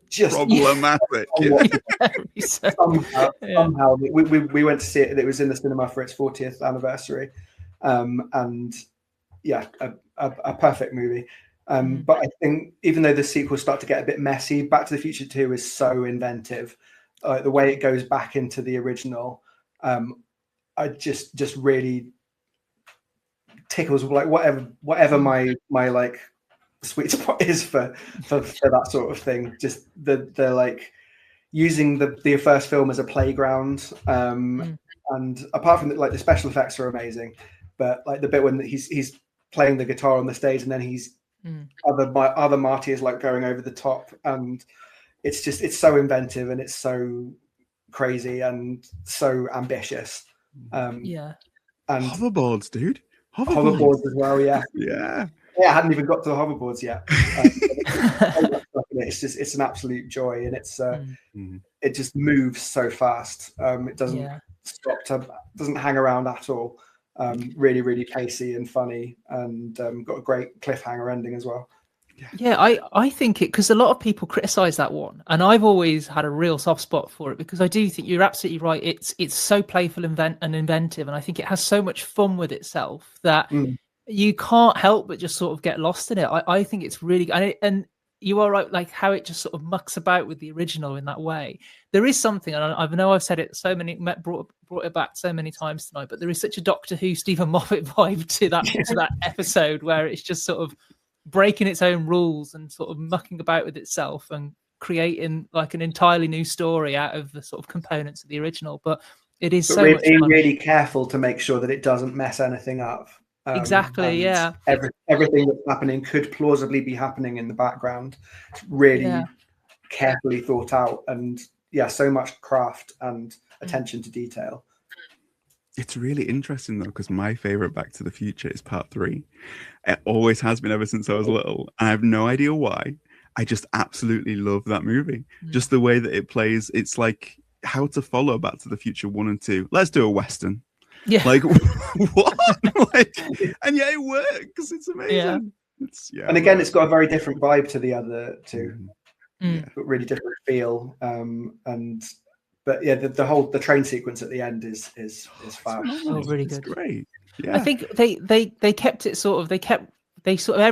just problematic. Somehow we went to see it. It was in the cinema for its 40th anniversary, and a perfect movie. But I think even though the sequels start to get a bit messy, Back to the Future 2 is so inventive. The way it goes back into the original, I just really tickles, like whatever my like sweet spot is for that sort of thing. Just the like using the first film as a playground, and apart from like the special effects are amazing, but like the bit when he's playing the guitar on the stage and then he's other Marty is like going over the top, and it's so inventive and it's so crazy and so ambitious. And hoverboards, dude. Hoverboards as well, yeah. I hadn't even got to the hoverboards yet. It's an absolute joy, and it's it just moves so fast. It doesn't stop, doesn't hang around at all. Really, really pacey and funny, and got a great cliffhanger ending as well. I think it, because a lot of people criticize that one, and I've always had a real soft spot for it, because I do think you're absolutely right. It's so playful and inventive, and I think it has so much fun with itself that you can't help but just sort of get lost in it. I think it's really, and you are right, like how it just sort of mucks about with the original in that way. There is something, and I know I've said it brought it back so many times tonight, but there is such a Doctor Who Stephen Moffat vibe to that episode, where it's just sort of breaking its own rules and sort of mucking about with itself and creating like an entirely new story out of the sort of components of the original. But it is so much fun. Really careful to make sure that it doesn't mess anything up. Exactly, yeah. Everything that's happening could plausibly be happening in the background. It's really carefully thought out, and so much craft and attention to detail. It's really interesting though, because my favorite Back to the Future is part 3. It always has been ever since I was little. I have no idea why. I just absolutely love that movie. Just the way that it plays. It's like how to follow Back to the Future 1 and 2. Let's do a Western. Yeah. Like what? Like, and yet it works. It's amazing. Yeah. And again, it's got a very different vibe to the other two. Yeah. But really different feel. But yeah, the train sequence at the end is fab. Oh, really It's good. great. Yeah. I think they kept it sort of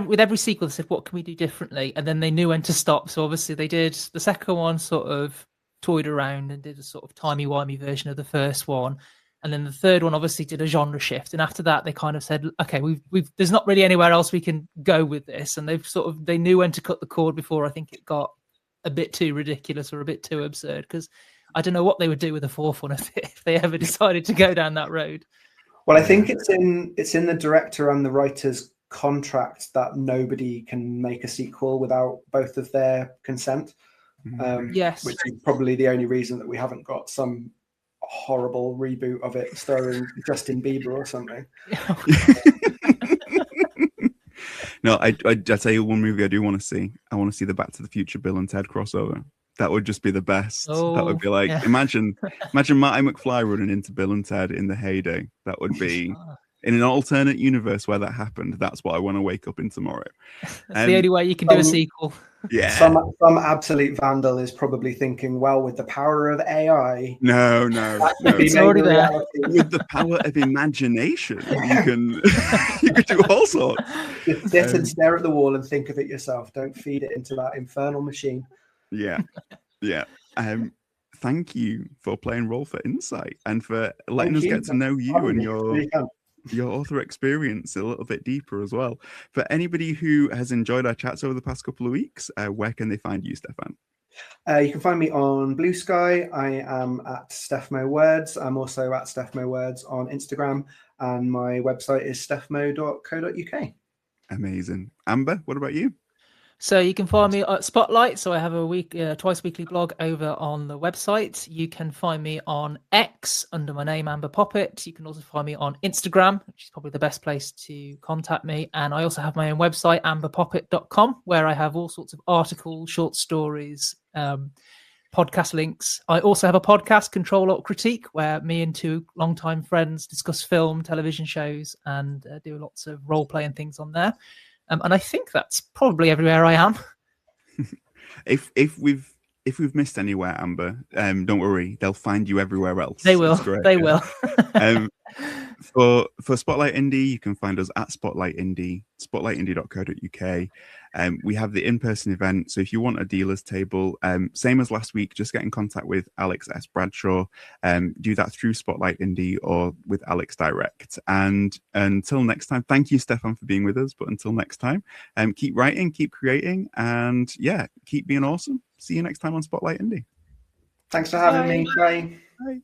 with every sequel they said, what can we do differently? And then they knew when to stop. So obviously they did the second one, sort of toyed around and did a sort of timey-wimey version of the first one. And then the third one obviously did a genre shift. And after that, they kind of said, okay, we've there's not really anywhere else we can go with this. And they knew when to cut the cord before I think it got a bit too ridiculous or a bit too absurd, because I don't know what they would do with the fourth one if they ever decided to go down that road. Well, I think it's in the director and the writer's contract that nobody can make a sequel without both of their consent. Yes, which is probably the only reason that we haven't got some horrible reboot of it starring Justin Bieber or something. No, I tell you one movie I do want to see. I want to see the Back to the Future Bill and Ted crossover. That would just be the best. That would be like, imagine Marty McFly running into Bill and Ted in the heyday. That would be in an alternate universe where that happened. That's what I want to wake up in tomorrow. That's the only way you can do a sequel. Yeah. Some absolute vandal is probably thinking, well, with the power of AI. No. It's already there. With the power of imagination, you can do all sorts. Just sit and stare at the wall and think of it yourself. Don't feed it into that infernal machine. Yeah. Thank you for playing role for Insight and for letting us get to know you and your author experience a little bit deeper as well. For anybody who has enjoyed our chats over the past couple of weeks, where can they find you, Stefan? You can find me on Bluesky. I am at stefmowords. I'm also at stefmowords on Instagram, and my website is stefmo.co.uk. Amazing. Amber, what about you? So you can find me at Spotlight. So I have a twice weekly blog over on the website. You can find me on X under my name, Amber Poppitt. You can also find me on Instagram, which is probably the best place to contact me. And I also have my own website, amberpoppitt.com, where I have all sorts of articles, short stories, podcast links. I also have a podcast, Control Alt Critique, where me and two longtime friends discuss film, television shows, and do lots of role play and things on there. And I think that's probably everywhere I am. If we've missed anywhere, Amber, don't worry, they'll find you everywhere else. They will. They will. For Spotlight Indie, you can find us at Spotlight Indie, spotlightindie.co.uk. We have the in-person event, so if you want a dealer's table, same as last week, just get in contact with Alex S. Bradshaw. Do that through Spotlight Indie or with Alex direct. And until next time, thank you, Stefan, for being with us. But until next time, keep writing, keep creating, and keep being awesome. See you next time on Spotlight Indie. Thanks for having me. Bye. Bye.